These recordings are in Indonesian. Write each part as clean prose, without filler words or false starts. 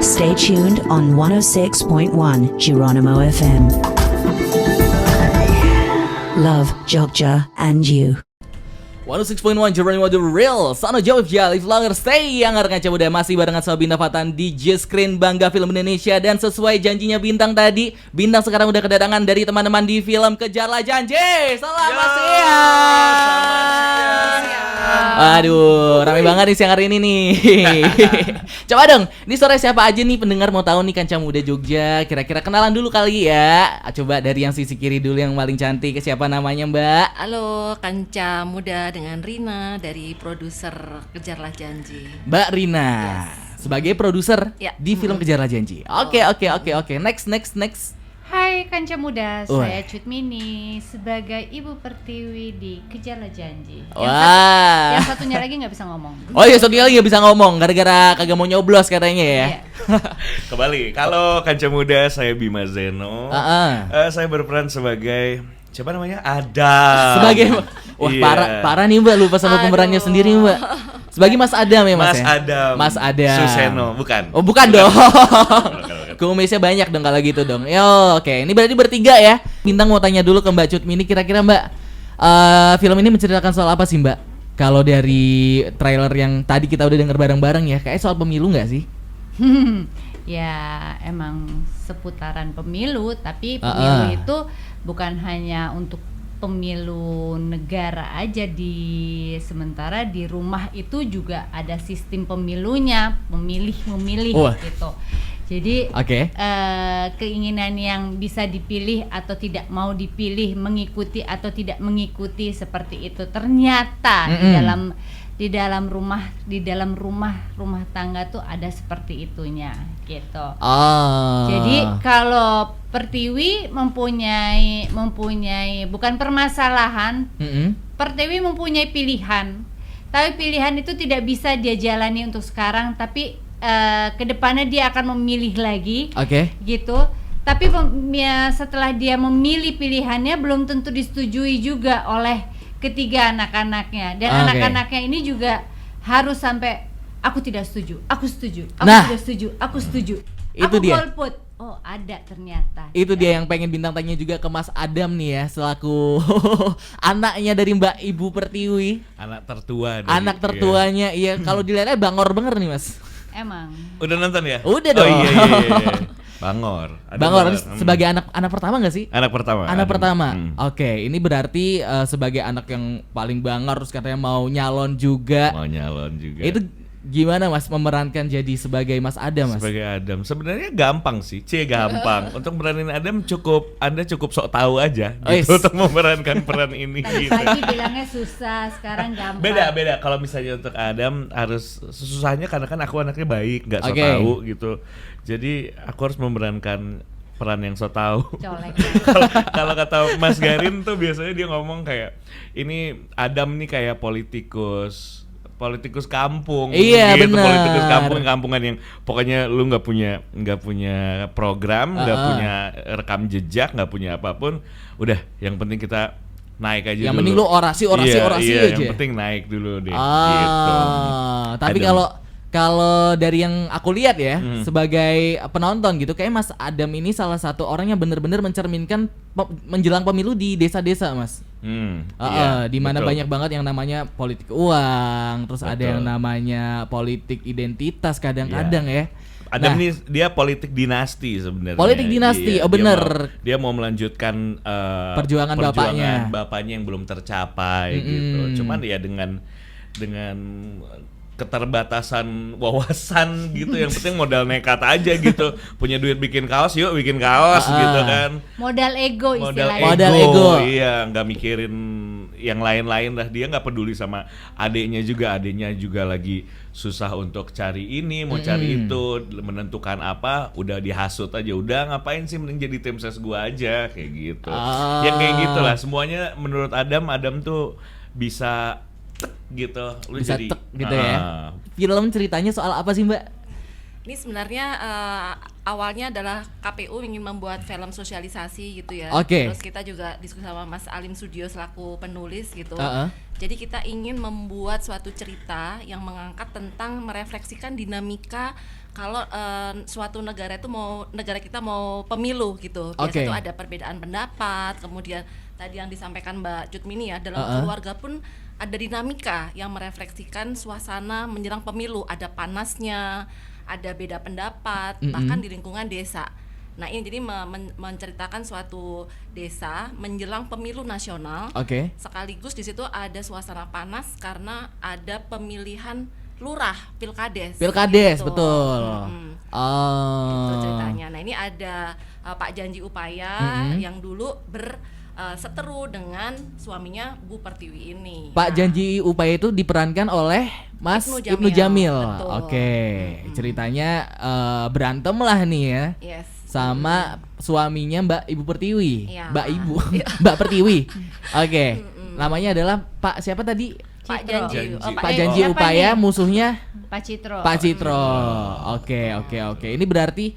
Stay tuned on 106.1 Geronimo FM. Love Jogja and you. 106.1 Geronimo The Real Sono Jogja, live longer, stay younger. Ngaca muda masih barengan sama Bintang Fatan DJ Screen Bangga Film Indonesia. Dan sesuai janjinya Bintang tadi, Bintang sekarang udah kedatangan dari teman-teman di film Kejarlah Janji. Selamat siang. Aduh, ramai banget nih siang hari ini nih. Coba dong, ini sore siapa aja nih pendengar mau tahu nih Kanca Muda Jogja. Kira-kira kenalan dulu kali ya. Coba dari yang sisi kiri dulu yang paling cantik, siapa namanya Mbak? Halo Kanca Muda dengan Rina dari produser Kejarlah Janji. Mbak Rina, sebagai produser Ya. di film Kejarlah Janji. Oke. Next. Hai Kanca Muda, Wah. saya Cut Mini sebagai Ibu Pertiwi di Kejarlah Janji. Wah. Yang satunya lagi nggak bisa ngomong. Oh iya, satunya lagi gak bisa ngomong gara-gara kagak mau nyoblos katanya ya. Iya. Kembali, kalau Kanca Muda saya Bima Zeno. Saya berperan sebagai siapa namanya? Adam. Sebagai wah Iya. parah nih Mbak, lupa sama pemerannya sendiri Mbak. Sebagai Mas Adam ya Mas. Mas ya? Adam. Mas Adam. Suseno, bukan. Oh bukan dong. Kumisnya banyak dong kalau gitu dong. Yo, oke. Ini berarti bertiga ya. Bintang mau tanya dulu ke Mbak Cut Mini, kira-kira Mbak, film ini menceritakan soal apa sih Mbak? Kalau dari trailer yang tadi kita udah denger bareng-bareng ya, kayak soal pemilu nggak sih? Ya emang seputaran pemilu, tapi pemilu itu bukan hanya untuk pemilu negara aja, sementara di rumah itu juga ada sistem pemilunya, memilih Wah. gitu. Jadi Oke. keinginan yang bisa dipilih atau tidak mau dipilih, mengikuti atau tidak mengikuti, seperti itu. Ternyata di dalam rumah tangga tuh ada seperti itunya gitu. Jadi kalau Pertiwi mempunyai bukan permasalahan, Pertiwi mempunyai pilihan. Tapi pilihan itu tidak bisa dia jalani untuk sekarang, tapi kedepannya dia akan memilih lagi, gitu. Tapi setelah dia memilih pilihannya belum tentu disetujui juga oleh ketiga anak-anaknya, dan anak-anaknya ini juga harus sampai aku tidak setuju, aku setuju, tidak setuju, aku setuju. Itu Aku dia. golput. Oh ada ternyata. Itu dia yang pengen Bintang tanya juga ke Mas Adam nih ya, selaku anaknya dari Mbak Ibu Pertiwi. Anak tertua. Anak tertuanya, iya. Kalau dilihatnya bangor bener nih Mas. Emang. Udah nonton ya? Udah Oh dong. iya. Bangor. Ada Bangor sebagai anak pertama nggak sih? Anak pertama. Anak Adam. pertama. Oke, ini berarti sebagai anak yang paling bangor, terus katanya mau nyalon juga. Mau nyalon juga. Itu gimana Mas memerankan jadi sebagai Mas Adam Mas? Sebagai Adam sebenarnya gampang sih, gampang. Untuk meranin Adam Anda cukup sok tahu aja gitu untuk memerankan peran ini. Tadi Gitu. pagi bilangnya susah, sekarang gampang. Beda. Kalau misalnya untuk Adam harus susahnya karena kan aku anaknya baik, nggak sok Oke. tahu gitu. Jadi aku harus memerankan peran yang sok tahu. Colek. Kalau kata Mas Garin tuh biasanya dia ngomong kayak ini Adam nih kayak politikus kampung. Iya, gitu. benar. Politikus kampungan yang pokoknya lu nggak punya program, nggak punya rekam jejak, nggak punya apapun. Udah, yang penting kita naik aja Yang dulu. penting lu orasi Iya, aja. yang penting naik dulu deh. Gitu. Tapi Adam. kalau dari yang aku lihat ya, sebagai penonton gitu, kayak Mas Adam ini salah satu orang yang benar-benar mencerminkan menjelang pemilu di desa-desa, Mas. Di mana betul. banyak banget yang namanya politik uang, terus ada Betul. yang namanya politik identitas kadang-kadang ya. Adam Nah, nih dia politik dinasti sebenarnya. Politik dinasti, oh bener. Dia mau melanjutkan Perjuangan bapaknya yang belum tercapai gitu. Cuman ya dengan keterbatasan wawasan gitu, yang penting modal nekat aja gitu. Punya duit bikin kaos, yuk bikin kaos gitu kan. Modal ego istilahnya. Modal ego. Iya, nggak mikirin yang lain-lain lah. Dia nggak peduli sama adiknya juga lagi susah untuk cari ini, mau cari itu, menentukan apa, udah dihasut aja. Udah ngapain sih, mending jadi tim ses gua aja kayak gitu. Ya kayak gitulah semuanya. Menurut Adam tuh bisa tek gitu. Lu bisa jadi tek gitu ya. Film ceritanya soal apa sih Mbak? Ini sebenarnya awalnya adalah KPU ingin membuat film sosialisasi gitu ya. Oke. Terus kita juga diskusi sama Mas Alim Sudio selaku penulis gitu. Uh-uh. Jadi kita ingin membuat suatu cerita yang mengangkat tentang merefleksikan dinamika kalau suatu negara kita mau pemilu gitu. Biasa Oke. tuh ada perbedaan pendapat, kemudian tadi yang disampaikan Mbak Cutmini ya, dalam keluarga pun ada dinamika yang merefleksikan suasana menjelang pemilu, ada panasnya, ada beda pendapat, bahkan di lingkungan desa. Nah ini jadi menceritakan suatu desa menjelang pemilu nasional, Oke. sekaligus di situ ada suasana panas karena ada pemilihan lurah, pilkades. Pilkades, gitu. betul. Gitu ceritanya. Nah ini ada Pak Janji Upaya yang dulu seteru dengan suaminya Bu Pertiwi ini. Pak Janji Upaya itu diperankan oleh Mas Ibnu Ibnu Jamil. Betul. Oke, ceritanya berantem lah nih ya. Yes. Sama suaminya Mbak Ibu Pertiwi. Iya. Mbak Ibu, Mbak Pertiwi. Oke. Namanya adalah Pak siapa tadi? Pak Citro. Janji. Pak Janji siapa Upaya, nih? musuhnya Pak Citro. Pak Citro. Oke. Ini berarti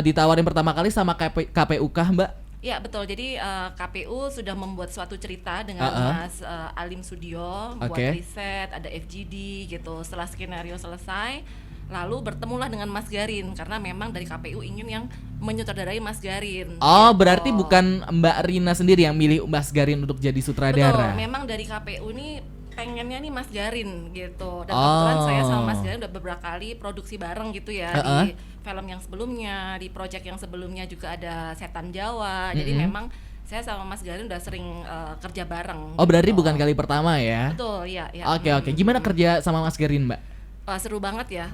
ditawarin pertama kali sama KPU kah, Mbak? Ya betul, jadi KPU sudah membuat suatu cerita dengan Mas Alim Sudio, buat Oke. riset, ada FGD gitu. Setelah skenario selesai, lalu bertemulah dengan Mas Garin karena memang dari KPU ingin yang menyutradarai Mas Garin. Oh, gitu. berarti bukan Mbak Rina sendiri yang milih Mas Garin untuk jadi sutradara. Betul, memang dari KPU ini pengennya nih Mas Garin gitu. Dan kebetulan saya sama Mas Garin udah beberapa kali produksi bareng gitu ya di film yang sebelumnya, di project yang sebelumnya juga ada Setan Jawa. Jadi memang saya sama Mas Garin udah sering kerja bareng. Oh, berarti gitu. bukan kali pertama ya? Betul, ya. Oke. Gimana kerja sama Mas Garin, Mbak? Seru banget ya.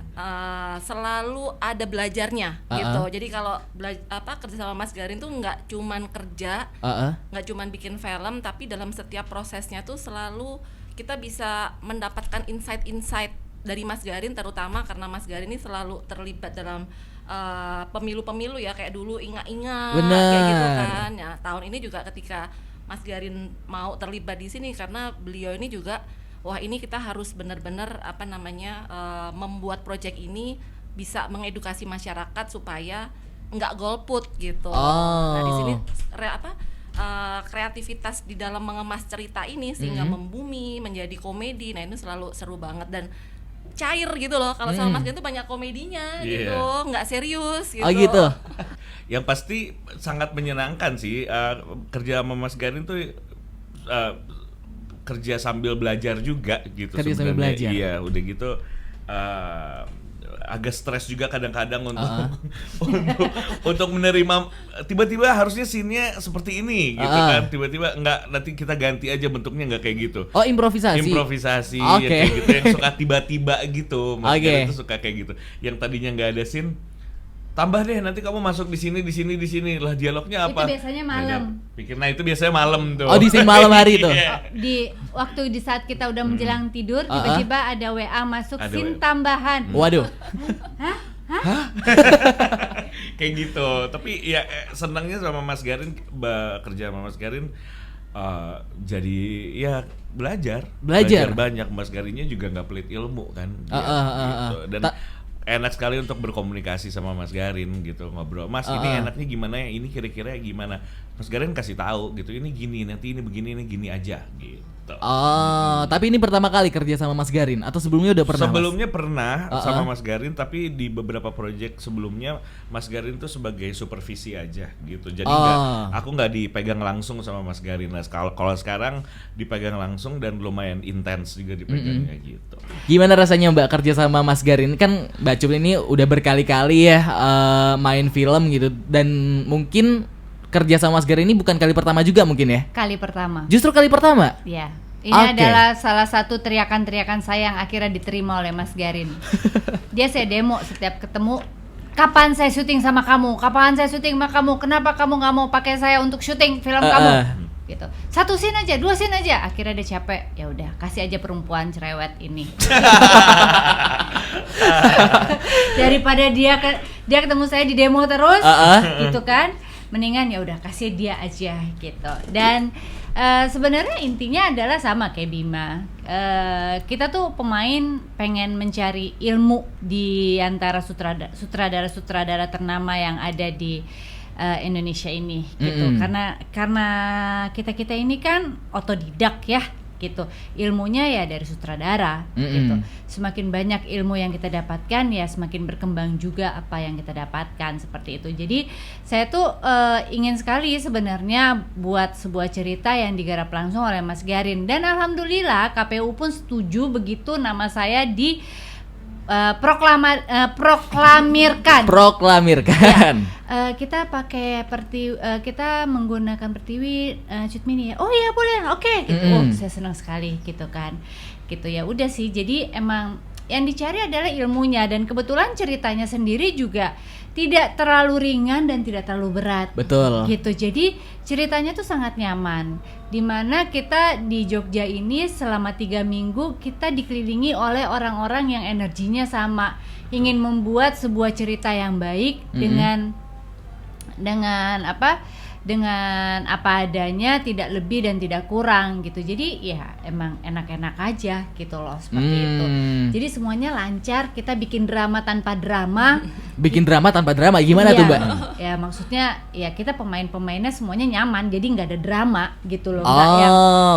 Selalu ada belajarnya gitu. Jadi kalau kerja sama Mas Garin tuh nggak cuman kerja, nggak cuman bikin film, tapi dalam setiap prosesnya tuh selalu kita bisa mendapatkan insight-insight dari Mas Garin, terutama karena Mas Garin ini selalu terlibat dalam pemilu-pemilu ya, kayak dulu ingat-ingat kayak gitu kan. Nah, tahun ini juga ketika Mas Garin mau terlibat di sini karena beliau ini juga wah ini kita harus benar-benar membuat proyek ini bisa mengedukasi masyarakat supaya nggak golput gitu. Nah di sini kreativitas di dalam mengemas cerita ini sehingga membumi menjadi komedi. Nah ini selalu seru banget dan cair gitu loh. Kalau sama Mas Gan tuh banyak komedinya gitu, nggak serius gitu. Oh gitu. Yang pasti sangat menyenangkan sih kerja sama Mas Garin tuh kerja sambil belajar juga gitu. Kerja sambil belajar. Iya, udah gitu agak stres juga kadang-kadang untuk menerima tiba-tiba harusnya scene-nya seperti ini gitu kan. Tiba-tiba enggak, nanti kita ganti aja bentuknya, enggak kayak gitu. Oh, improvisasi. Yang kayak gitu, yang suka tiba-tiba gitu. Mas Garin tuh suka kayak gitu. Yang tadinya enggak ada scene, tambah deh nanti kamu masuk di sini lah, dialognya apa? Itu biasanya malam. Nah itu biasanya malam tuh. Oh, di scene malam hari itu. Di saat kita udah menjelang tidur, tiba-tiba ada WA masuk, Ada scene WA. tambahan. Waduh. Kayak gitu. Tapi ya senangnya sama Mas Garin, kerja sama Mas Garin jadi ya belajar banyak. Mas Garinnya juga nggak pelit ilmu kan. Gitu. Dan enak sekali untuk berkomunikasi sama Mas Garin gitu, ngobrol. Mas ini enaknya gimana ya? Ini kira-kira gimana? Mas Garin kasih tahu gitu. Ini gini, nanti ini begini, ini gini aja gitu. Oh, tapi ini pertama kali kerja sama Mas Garin atau sebelumnya udah pernah? Sebelumnya pernah sama Mas Garin, tapi di beberapa proyek sebelumnya Mas Garin tuh sebagai supervisi aja gitu. Jadi aku nggak dipegang langsung sama Mas Garin. Nah, kalau sekarang dipegang langsung dan lumayan intens juga dipegangnya gitu. Gimana rasanya Mbak kerja sama Mas Garin? Kan Mbak Cup ini udah berkali-kali ya main film gitu, dan mungkin kerja sama Mas Garin ini bukan kali pertama juga mungkin ya? Kali pertama. Justru kali pertama? Ya. Ini adalah salah satu teriakan-teriakan saya yang akhirnya diterima oleh Mas Garin. Dia saya demo setiap ketemu, kapan saya syuting sama kamu? Kapan saya syuting sama kamu? Kenapa kamu nggak mau pakai saya untuk syuting film kamu? Gitu. 1 scene aja, 2 scene aja. Akhirnya dia capek. Ya udah, kasih aja perempuan cerewet ini. Daripada dia ketemu saya di demo terus, gitu kan? Mendingan ya udah kasih dia aja gitu. Dan sebenarnya intinya adalah sama kayak Bima. kita tuh pemain pengen mencari ilmu di antara sutradara ternama yang ada di Indonesia ini gitu. Karena kita ini kan otodidak ya gitu. Ilmunya ya dari sutradara gitu. Semakin banyak ilmu yang kita dapatkan ya semakin berkembang juga apa yang kita dapatkan, seperti itu. Jadi saya tuh ingin sekali sebenarnya buat sebuah cerita yang digarap langsung oleh Mas Garin, dan alhamdulillah KPU pun setuju begitu nama saya di proklamirkan. Ya, kita pakai kita menggunakan Pertiwi Cut Mini ya. Oh iya boleh, oke gitu. Oh, saya senang sekali gitu kan. Gitu ya udah sih. Jadi emang yang dicari adalah ilmunya, dan kebetulan ceritanya sendiri juga tidak terlalu ringan dan tidak terlalu berat. Betul. Gitu. Jadi ceritanya tuh sangat nyaman. Dimana kita di Jogja ini selama 3 minggu kita dikelilingi oleh orang-orang yang energinya sama, ingin membuat sebuah cerita yang baik dengan apa adanya, tidak lebih dan tidak kurang gitu. Jadi ya emang enak-enak aja gitu loh, seperti itu. Jadi semuanya lancar, kita bikin drama tanpa drama. Bikin drama tanpa drama gimana tuh, Mbak? Ya maksudnya ya kita pemain-pemainnya semuanya nyaman, jadi nggak ada drama gitu loh.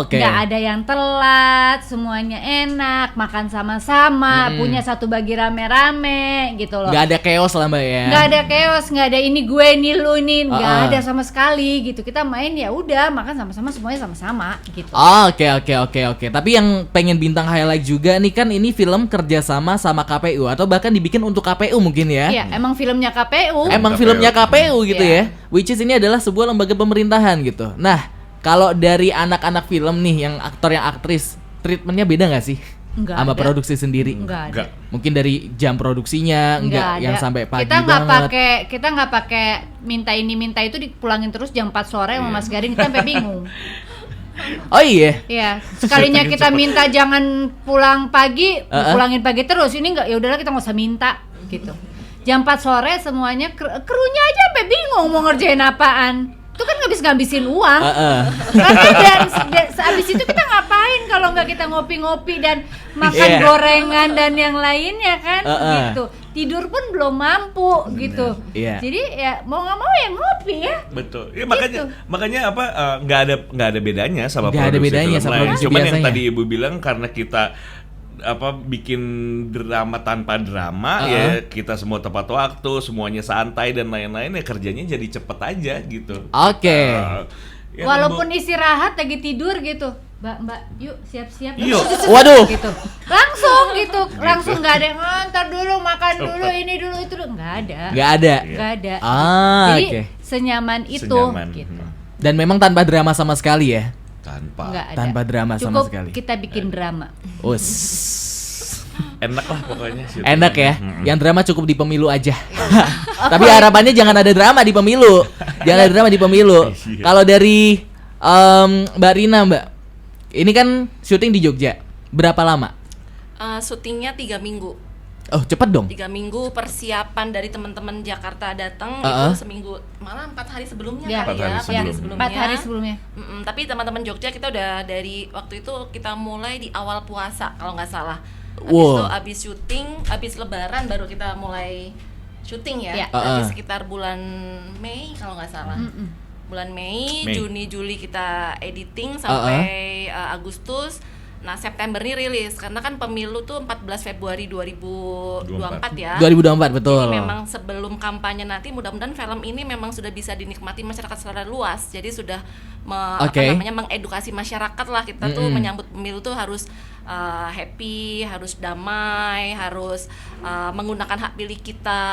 Nggak ada yang telat, semuanya enak, makan sama-sama, punya satu bagi rame-rame gitu loh. Nggak ada chaos lah, Mbak ya. Nggak ada chaos, nggak ada ini gue ini lu ini, nggak ada sama sekali gitu. Kita main ya udah, makan sama-sama, semuanya sama-sama gitu. Oke. Tapi yang pengen bintang highlight juga nih kan, ini film kerjasama sama KPU atau bahkan dibikin untuk KPU mungkin ya? Iya, emang filmnya KPU. Filmnya KPU gitu ya. Which is ini adalah sebuah lembaga pemerintahan gitu. Nah, kalau dari anak-anak film nih, yang aktor yang aktris, treatmentnya beda nggak sih? Enggak sama ada. produksi sendiri? Enggak ada. Mungkin dari jam produksinya enggak yang sampai pagi kita banget. Kita nggak pakai minta ini minta itu dipulangin terus jam 4 sore sama Mas Garin, kita sampai bingung. Oh iya. Iya, sekalinya kita minta jangan pulang pagi, pulangin pagi terus. Ini enggak, ya udahlah kita nggak usah minta gitu. Jam 4 sore semuanya krunya aja sampai bingung mau ngerjain apaan. Itu kan ngabisin uang. Karena dan sehabis itu kita ngapain kalau nggak kita ngopi-ngopi dan makan gorengan dan yang lainnya kan gitu. Tidur pun belum mampu gitu. Jadi ya mau nggak mau ya ngopi ya. Betul. Ya, makanya apa nggak ada bedanya sama nggak ada bedanya sama lain. produksi Cuman biasanya. yang tadi Ibu bilang karena kita bikin drama tanpa drama ya, kita semua tepat waktu, semuanya santai dan lain-lain, ya kerjanya jadi cepet aja gitu. Oke. Walaupun istirahat lagi tidur gitu, Mbak, yuk siap-siap. Yuk. Waduh. Gitu. Langsung nggak ada yang ntar dulu makan dulu ini dulu itu dulu, nggak ada. Jadi senyaman itu gitu. Dan memang tanpa drama sama sekali ya. Tanpa drama sama sekali. Cukup kita bikin drama. Enak lah pokoknya. Enak ya. Yang drama cukup di pemilu aja. Tapi harapannya jangan ada drama di pemilu. Jangan ada drama di pemilu. Kalau dari Mbak Rina, Mbak, ini kan syuting di Jogja. Berapa lama? Syutingnya 3 minggu. Oh, cepet dong. 3 minggu persiapan dari teman-teman Jakarta datang itu seminggu, malah 4 hari sebelumnya ya, kali 4 hari sebelumnya. Tapi teman-teman Jogja kita udah dari waktu itu kita mulai di awal puasa kalau nggak salah. Abis syuting, abis Lebaran baru kita mulai syuting ya. Jadi sekitar bulan Mei kalau nggak salah. Bulan Mei, Juni, Juli kita editing sampai Agustus. Nah, September ini rilis karena kan pemilu tuh 14 Februari 2024 ya. 2024 betul. Jadi memang sebelum kampanye nanti mudah-mudahan film ini memang sudah bisa dinikmati masyarakat secara luas. Jadi sudah mengedukasi masyarakat lah. Kita tuh menyambut pemilu tuh harus happy, harus damai, harus menggunakan hak pilih kita.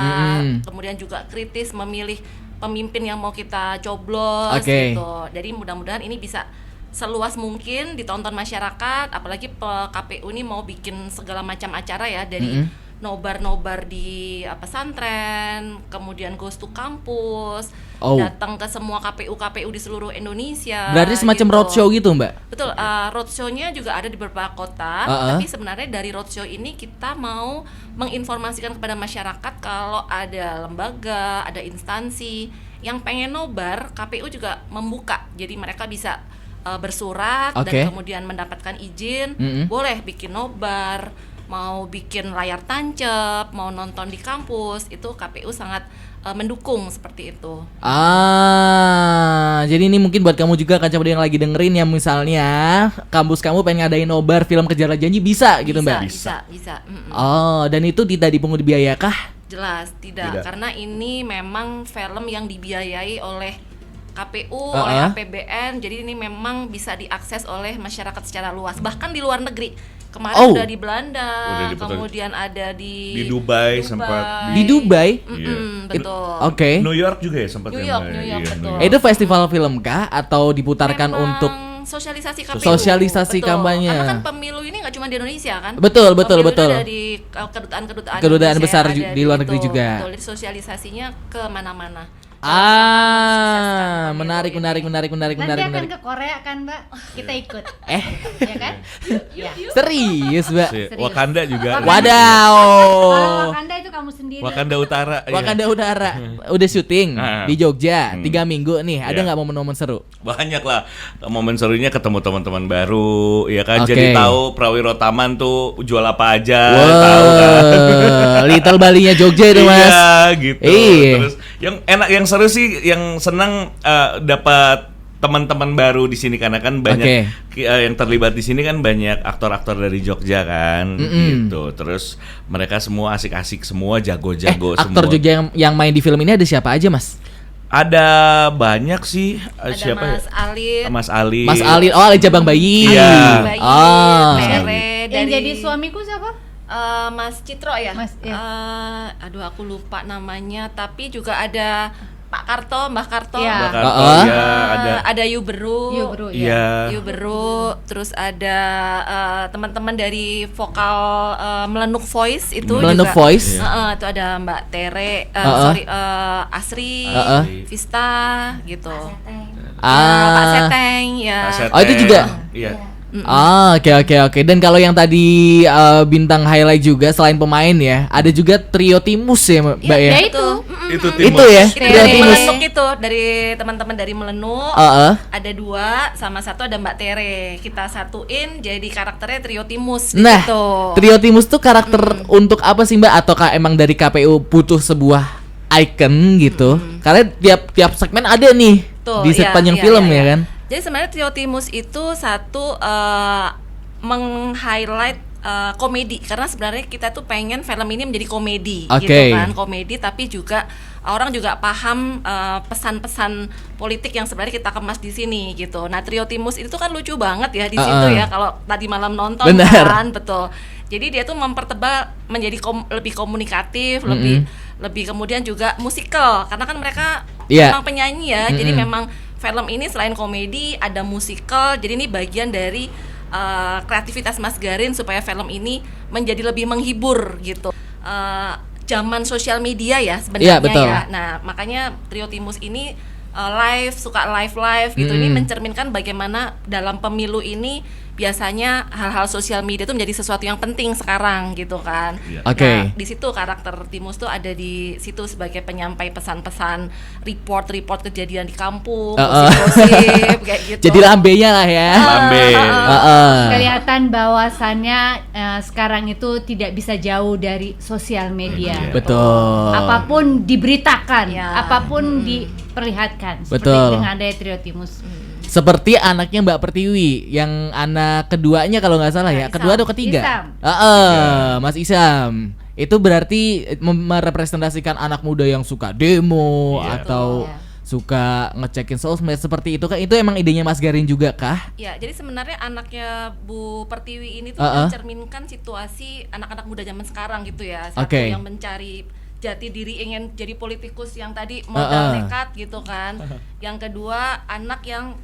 Kemudian juga kritis memilih pemimpin yang mau kita coblos gitu. Jadi mudah-mudahan ini bisa seluas mungkin ditonton masyarakat, apalagi KPU ini mau bikin segala macam acara ya, dari nobar-nobar di pesantren, kemudian goes to kampus, datang ke semua KPU di seluruh Indonesia. Berarti semacam gitu. roadshow gitu, Mbak? Betul, roadshow-nya juga ada di beberapa kota, tapi sebenarnya dari roadshow ini kita mau menginformasikan kepada masyarakat kalau ada lembaga, ada instansi yang pengen nobar, KPU juga membuka, jadi mereka bisa bersurat Oke. dan kemudian mendapatkan izin, boleh bikin nobar, mau bikin layar tancap, mau nonton di kampus, itu KPU sangat mendukung seperti itu. Jadi ini mungkin buat kamu juga kaca muda yang lagi dengerin, yang misalnya kampus kamu pengen ngadain nobar film Kejarlah Janji, bisa gitu Mbak? Bisa. Oh, dan itu tidak dipungut biaya kah? Jelas tidak, karena ini memang film yang dibiayai oleh KPU, oleh APBN, jadi ini memang bisa diakses oleh masyarakat secara luas, bahkan di luar negeri. Kemarin udah di Belanda, kemudian ada di Dubai sempat. Di Dubai? Betul. Oke. New York juga ya sempat. New York, betul. Itu festival film kah atau diputarkan Memang untuk sosialisasi KPU. Sosialisasi Betul. kampanye. Karena kan pemilu ini nggak cuma di Indonesia kan? Betul. Pemilu itu ada di kedutaan Kedutaan Indonesia, besar ada di luar negeri juga. Betul, jadi sosialisasinya ke mana-mana. Menarik. Nanti akan ke Korea kan, Mbak? Kita ikut. Ya kan? Ya. Serius, Mbak? Wakanda juga. Wadaw. Kalau Wakanda itu kamu sendiri. Wakanda Utara. Wakanda Utara udah syuting di Jogja 3 minggu nih. Ada Iya. nggak momen-momen seru? Banyak lah momen serunya, ketemu teman-teman baru, ya kan. Oke. Jadi tahu Prawiro Taman tuh jual apa aja, Wow, tahu kan. Little Bali-nya Jogja itu, Mas. Iya, gitu. Iya. Terus yang enak, yang seru sih, yang senang dapat teman-teman baru di sini, karena kan banyak yang terlibat di sini kan banyak aktor-aktor dari Jogja kan, gitu. Terus mereka semua asik-asik semua, jago-jago semua. Aktor Jogja yang main di film ini ada siapa aja, Mas? Ada banyak sih. Ada Siapa Mas ya? Alin, Mas Ali. Mas Ali, Ali Jabang Bayi. Iya. Bayi, Tere, Yang dari jadi suamiku siapa? Mas Citro ya. Mas, iya. Aduh aku lupa namanya, tapi juga ada Pak Karto, Mbah Karto. Iya. Mbak Karto, ya, ada. Yu Beru. Iya. Yu Beru, terus ada teman-teman dari vokal Melenuk Voice itu Melenuk juga. Voice. Itu ada Mbak Tere, Asri, Vista gitu. Pak Seteng ya. Oh, itu juga? Iya. Oke. Dan kalau yang tadi bintang highlight juga selain pemain ya, ada juga trio Timus ya, Mbak ya? Ya itu. Itu Itu ya, Itu trio dari Timus. Melenuk itu, dari teman-teman dari Melenuk. Ada 2, sama 1 ada Mbak Tere. Kita satuin jadi karakternya trio Timus Nah, gitu. trio Timus tuh karakter untuk apa sih, Mbak? Ataukah emang dari KPU butuh sebuah icon gitu? Karena tiap segmen ada nih di sepanjang film ya kan? Jadi sebenarnya trio Timus itu satu meng-highlight komedi, karena sebenarnya kita tuh pengen film ini menjadi komedi gitu kan, komedi tapi juga orang juga paham pesan-pesan politik yang sebenarnya kita kemas di sini gitu. Nah, trio Timus itu kan lucu banget ya di situ ya, kalau tadi malam nonton. Bener. Kan, betul. Jadi dia tuh mempertebal menjadi lebih komunikatif, lebih kemudian juga musikal, karena kan mereka memang penyanyi ya. Jadi memang film ini selain komedi ada musikal, jadi ini bagian dari kreativitas Mas Garin supaya film ini menjadi lebih menghibur gitu. Zaman sosial media ya sebenarnya ya. Nah, makanya trio Timus ini suka live gitu. Ini mencerminkan bagaimana dalam pemilu ini biasanya hal-hal sosial media itu menjadi sesuatu yang penting sekarang gitu kan. Nah, di situ karakter Timus tuh ada di situ sebagai penyampai pesan-pesan, report kejadian di kampung, gosip kayak gitu. Jadi lambenya lah ya. Lambe. Kelihatan bahwasannya sekarang itu tidak bisa jauh dari sosial media. Betul. Apapun diberitakan, apapun diperlihatkan. Seperti dengan adanya trio Timus. Seperti anaknya Mbak Pertiwi, yang anak keduanya kalau nggak salah ya, kedua atau ketiga? Mas Isam. Itu berarti merepresentasikan anak muda yang suka demo atau suka ngecekin sosmed seperti itu kan? Itu emang idenya Mas Garin juga kah? Ya, jadi sebenarnya anaknya Bu Pertiwi ini tuh mencerminkan situasi anak-anak muda zaman sekarang gitu ya. Satu yang mencari jati diri, ingin jadi politikus yang tadi modal nekat gitu kan. Yang kedua, anak yang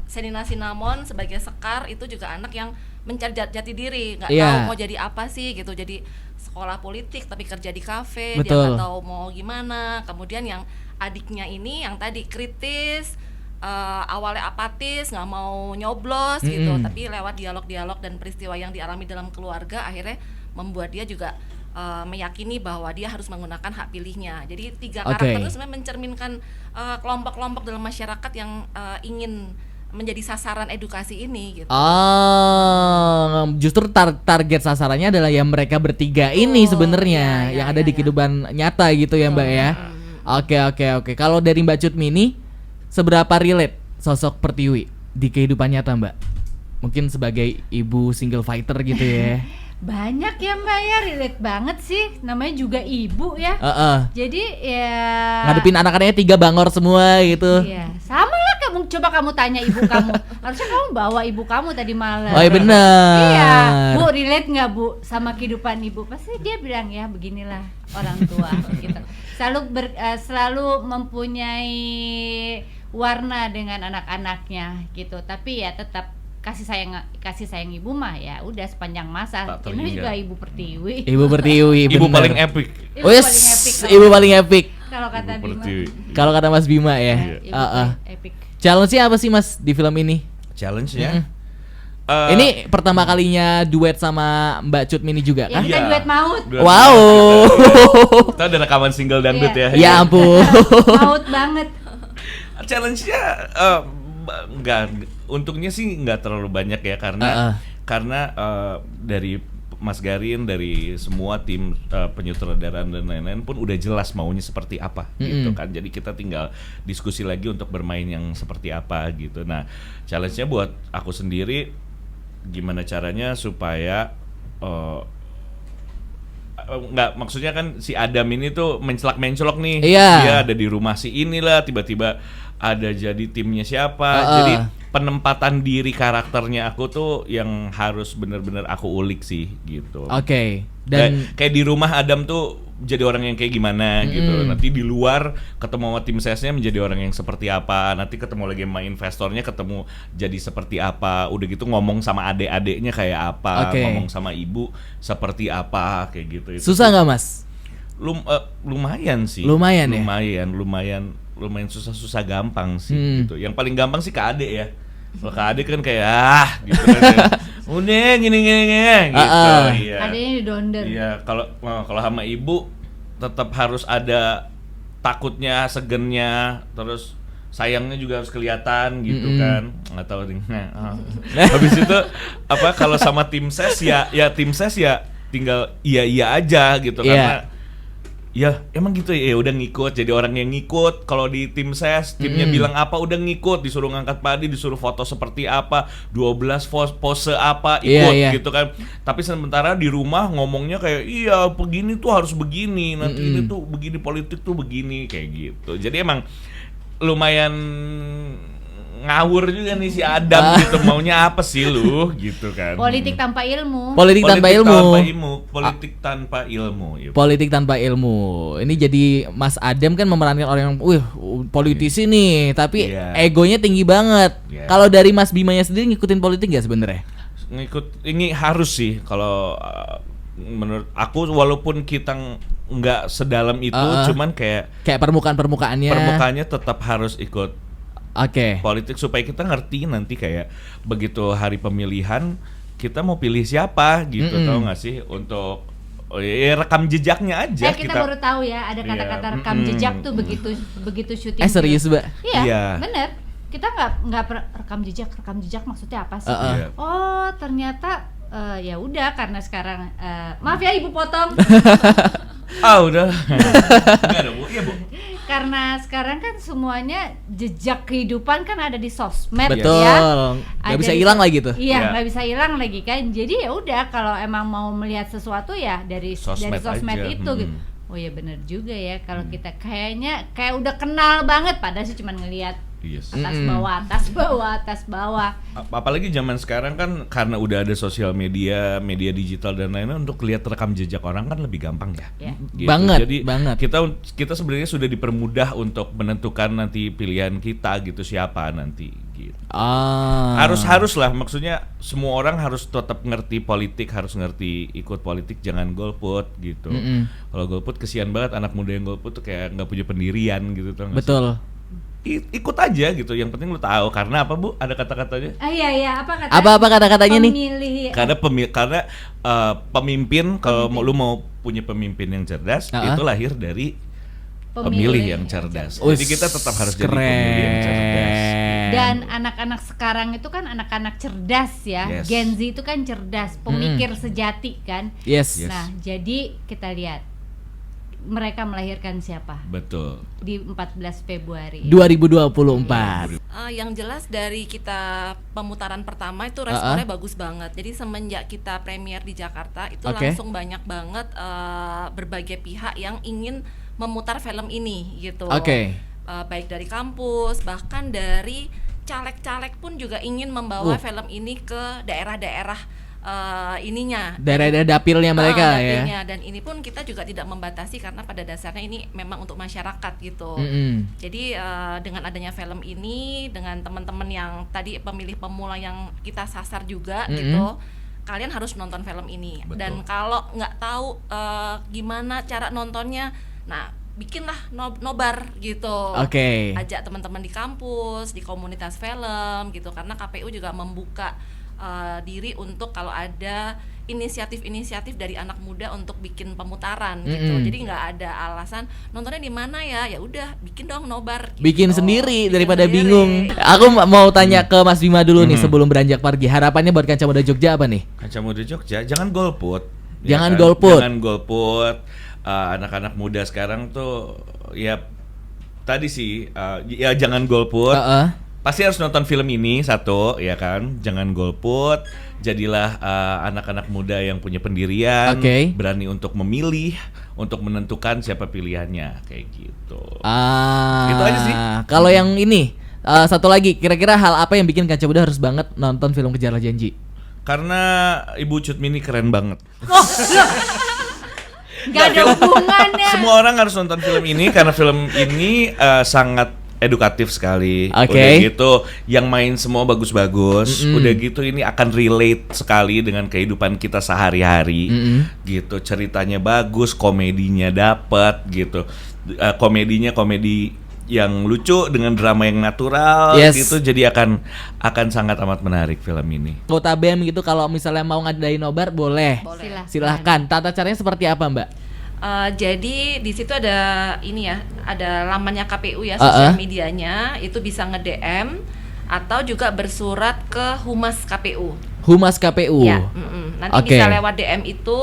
Senina Sinamon sebagai Sekar itu juga anak yang mencari jati diri, nggak tahu mau jadi apa sih gitu. Jadi sekolah politik tapi kerja di kafe, dia nggak tahu mau gimana. Kemudian yang adiknya ini yang tadi kritis, awalnya apatis, nggak mau nyoblos gitu, tapi lewat dialog-dialog dan peristiwa yang dialami dalam keluarga akhirnya membuat dia juga meyakini bahwa dia harus menggunakan hak pilihnya. Jadi 3 karakter itu sebenarnya mencerminkan kelompok-kelompok dalam masyarakat yang ingin menjadi sasaran edukasi ini gitu. Oh, justru target sasarannya adalah yang mereka bertiga ini sebenarnya yang ada di kehidupan nyata gitu ya Mbak ya. Oke. Kalau dari Mbak Cut Mini, seberapa relate sosok Pertiwi di kehidupan nyata Mbak? Mungkin sebagai ibu single fighter gitu ya. Banyak ya Mbak ya, relate banget sih. Namanya juga ibu ya. Jadi ya ngadepin anak-anaknya 3 bangor semua gitu. Iya, sama lah kamu, coba kamu tanya ibu kamu. Harusnya kamu bawa ibu kamu tadi malam. Oh iya benar. Iya, Bu, relate nggak Bu sama kehidupan ibu? Pasti dia bilang ya beginilah orang tua gitu. Selalu mempunyai warna dengan anak-anaknya gitu. Tapi ya tetap kasih sayang ibu mah ya udah sepanjang masa. Ini juga Ibu Pertiwi. Ibu Pertiwi, Ibu bener. paling epic. Ibu paling epic. Kalau kata Bima. Kalau kata Mas Bima ya. Epic. Challenge-nya apa sih Mas di film ini? Challenge-nya? Ini pertama kalinya duet sama Mbak Cut Mini juga kan? Ya kita duet maut. Wow. Kita ada rekaman single dangdut ya. Ya ampun. Maut banget. Challenge-nya untungnya sih nggak terlalu banyak ya karena dari Mas Garin, dari semua tim penyutradaraan dan lain-lain pun udah jelas maunya seperti apa gitu kan. Jadi kita tinggal diskusi lagi untuk bermain yang seperti apa gitu. Nah, challenge-nya buat aku sendiri gimana caranya supaya maksudnya kan si Adam ini tuh mencelak-mencolok nih. Dia ada di rumah si inilah, tiba-tiba ada jadi timnya siapa. Jadi penempatan diri karakternya aku tuh yang harus benar-benar aku ulik sih gitu. Dan kayak di rumah Adam tuh jadi orang yang kayak gimana gitu. Nanti di luar ketemu sama tim sesnya menjadi orang yang seperti apa. Nanti ketemu lagi sama investornya ketemu jadi seperti apa. Udah gitu ngomong sama adik-adiknya kayak apa, ngomong sama ibu seperti apa kayak gitu. Susah nggak Mas? Lumayan sih. Lumayan susah-susah gampang sih gitu. Yang paling gampang sih ke adik ya. Kalau ke adik kan kayak gitu kan. Udah gini gitu. Iya. Adiknya didonder. Iya, kalau sama ibu tetap harus ada takutnya, segennya, terus sayangnya juga harus kelihatan gitu kan. Nggak tahu habis itu kalau sama tim ses ya tim ses ya tinggal iya aja gitu karena ya emang gitu ya udah ngikut, jadi orang yang ngikut. Kalau di tim ses timnya bilang apa udah ngikut, disuruh ngangkat padi, disuruh foto seperti apa, 12 pose apa ikut gitu kan. Tapi sementara di rumah ngomongnya kayak iya begini tuh harus begini, nanti ini tuh begini, politik tuh begini kayak gitu. Jadi emang lumayan ngawur juga nih si Adam gitu, maunya apa sih lu gitu kan. Politik tanpa ilmu. Politik tanpa ilmu. Ini jadi Mas Adam kan memerankan orang yang politisi nih, tapi egonya tinggi banget. Kalau dari Mas Bimanya sendiri ngikutin politik gak sebenarnya? Ini harus sih kalau menurut aku, walaupun kita nggak sedalam itu, cuman kayak permukaannya tetap harus ikut politik supaya kita ngerti nanti kayak begitu hari pemilihan kita mau pilih siapa gitu. Tahu nggak sih untuk rekam jejaknya aja. Kita baru tahu ya ada kata-kata rekam jejak tuh begitu syuting. Serius Mbak? Iya. Bener. Kita nggak rekam jejak maksudnya apa sih? Oh ternyata ya udah karena sekarang maaf ya ibu potong. Udah. Enggak ada Bu. Iya Bu. Karena sekarang kan semuanya jejak kehidupan kan ada di sosmed. Betul. Ya. Gak bisa hilang lagi tuh. Iya, nggak bisa hilang lagi kan. Jadi ya udah kalau emang mau melihat sesuatu ya dari sosmed itu gitu. Oh ya benar juga ya kalau kita kayak udah kenal banget padahal sih cuma ngelihat atas bawah. Apalagi zaman sekarang kan karena udah ada sosial media digital dan lain-lain, untuk lihat rekam jejak orang kan lebih gampang ya. Gitu. Jadi kita sebenarnya sudah dipermudah untuk menentukan nanti pilihan kita gitu, siapa nanti gitu. Harus lah, maksudnya semua orang harus tetap ngerti politik, harus ngerti ikut politik, jangan golput gitu. Kalau golput kesian banget, anak muda yang golput tuh kayak nggak punya pendirian gitu tuh. Betul. Ikut aja gitu, yang penting lu tahu. Karena apa Bu? Ada kata-katanya? Iya, apa katanya? Apa kata-katanya nih? Karena pemimpin, kalau lu mau punya pemimpin yang cerdas, itu lahir dari pemilih yang cerdas. Jadi kita tetap harus jadi pemilih yang cerdas. Dan anak-anak sekarang itu kan anak-anak cerdas ya. Yes. Gen Z itu kan cerdas, pemikir sejati kan. Yes. Nah, jadi kita lihat mereka melahirkan siapa Betul. di 14 Februari. 2024. Yang jelas dari kita pemutaran pertama itu responnya bagus banget. Jadi semenjak kita premier di Jakarta itu langsung banyak banget berbagai pihak yang ingin memutar film ini gitu. Baik dari kampus, bahkan dari caleg-caleg pun juga ingin membawa film ini ke daerah-daerah daerah-daerah dapilnya mereka dapilnya. Dan ini pun kita juga tidak membatasi karena pada dasarnya ini memang untuk masyarakat gitu. Jadi dengan adanya film ini, dengan teman-teman yang tadi pemilih pemula yang kita sasar juga gitu, kalian harus nonton film ini. Betul. Dan kalau nggak tahu gimana cara nontonnya, nah bikinlah nobar gitu. Ajak teman-teman di kampus, di komunitas film gitu, karena KPU juga membuka diri untuk kalau ada inisiatif-inisiatif dari anak muda untuk bikin pemutaran gitu. Jadi nggak ada alasan nontonnya di mana ya udah bikin dong nobar gitu. Bikin sendiri daripada bingung. Aku mau tanya ke Mas Bima dulu nih sebelum beranjak pergi. Harapannya buat Kaca Muda Jogja apa nih? Kaca Muda Jogja jangan golput. Jangan golput. Jangan golput. Anak-anak muda sekarang tuh ya tadi sih ya jangan golput. Pasti harus nonton film ini satu, ya kan? Jangan golput. Jadilah anak-anak muda yang punya pendirian, berani untuk memilih, untuk menentukan siapa pilihannya, kayak gitu. Gitu aja sih. Kalau yang ini satu lagi, kira-kira hal apa yang bikin Kaca Muda harus banget nonton film Kejarlah Janji? Karena Ibu Cut Mini keren banget. Gak ada hubungannya. Semua orang harus nonton film ini karena film ini sangat edukatif sekali. Udah gitu yang main semua bagus-bagus. Udah gitu ini akan relate sekali dengan kehidupan kita sehari-hari. Gitu, ceritanya bagus, komedinya dapet gitu. Komedinya komedi yang lucu dengan drama yang natural gitu, jadi akan sangat amat menarik film ini. Kota BEM gitu kalau misalnya mau ngadain nobar boleh. Silahkan. Tata caranya seperti apa, Mbak? Jadi di situ ada ini ya, ada lamannya KPU ya, sosial medianya, itu bisa nge-DM atau juga bersurat ke Humas KPU. Humas KPU. Ya, nanti bisa lewat DM itu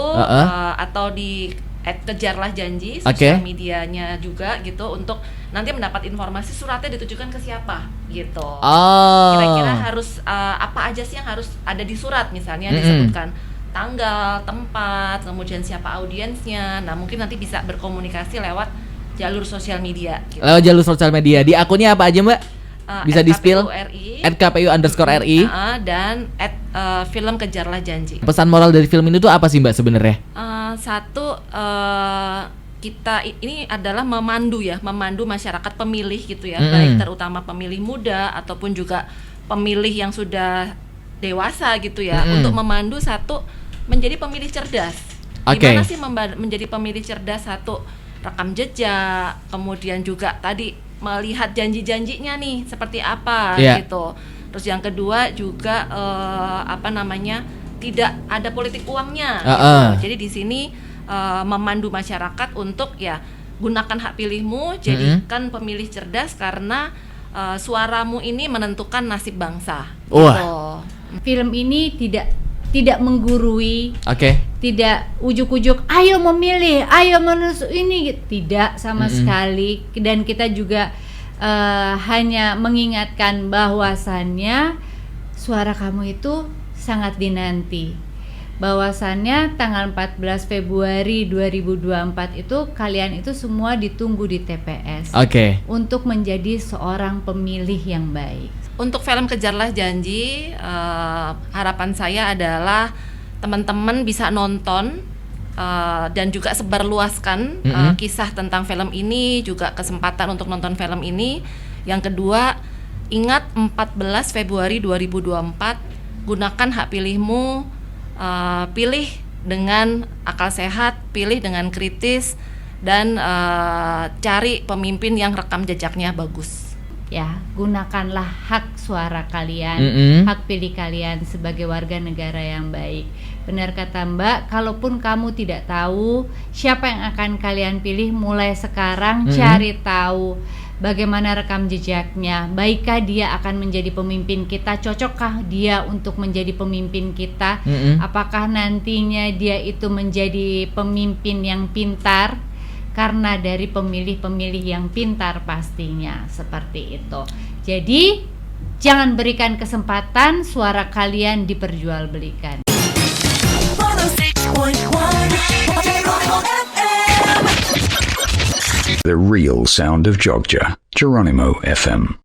atau di @kejarlah janji sosial medianya juga gitu, untuk nanti mendapat informasi suratnya ditujukan ke siapa gitu. Kira-kira harus apa aja sih yang harus ada di surat, misalnya disebutkan tanggal, tempat, kemudian siapa audiensnya. Nah mungkin nanti bisa berkomunikasi lewat jalur sosial media gitu. Lewat jalur sosial media. Di akunnya apa aja, Mbak? Bisa di-spill? @KPU_RI dan film Kejarlah Janji. Pesan moral dari film ini tuh apa sih, Mbak, sebenarnya? Satu, kita ini adalah memandu masyarakat pemilih gitu ya, baik terutama pemilih muda ataupun juga pemilih yang sudah dewasa gitu ya, untuk memandu satu menjadi pemilih cerdas. Gimana sih menjadi pemilih cerdas? Satu, rekam jejak, kemudian juga tadi melihat janji-janjinya nih seperti apa gitu. Terus yang kedua juga tidak ada politik uangnya gitu. Jadi di sini memandu masyarakat untuk ya gunakan hak pilihmu, jadikan pemilih cerdas karena suaramu ini menentukan nasib bangsa. Gitu. Film ini tidak menggurui, tidak ujuk-ujuk ayo memilih, ayo menusuk ini, tidak sama sekali. Dan kita juga hanya mengingatkan bahwasannya suara kamu itu sangat dinanti. Bahwasannya tanggal 14 Februari 2024 itu kalian itu semua ditunggu di TPS untuk menjadi seorang pemilih yang baik. Untuk film Kejarlah Janji, harapan saya adalah teman-teman bisa nonton dan juga sebarluaskan kisah tentang film ini, juga kesempatan untuk nonton film ini. Yang kedua, ingat 14 Februari 2024, gunakan hak pilihmu, pilih dengan akal sehat, pilih dengan kritis, dan cari pemimpin yang rekam jejaknya bagus. Ya, gunakanlah hak suara kalian, hak pilih kalian sebagai warga negara yang baik. Benar kata Mbak, kalaupun kamu tidak tahu siapa yang akan kalian pilih, mulai sekarang cari tahu. bagaimana rekam jejaknya, baikkah dia akan menjadi pemimpin kita, cocokkah dia untuk menjadi pemimpin kita, apakah nantinya dia itu menjadi pemimpin yang pintar, karena dari pemilih-pemilih yang pintar pastinya, seperti itu. Jadi jangan berikan kesempatan suara kalian diperjualbelikan. The real sound of Jogja, Geronimo FM.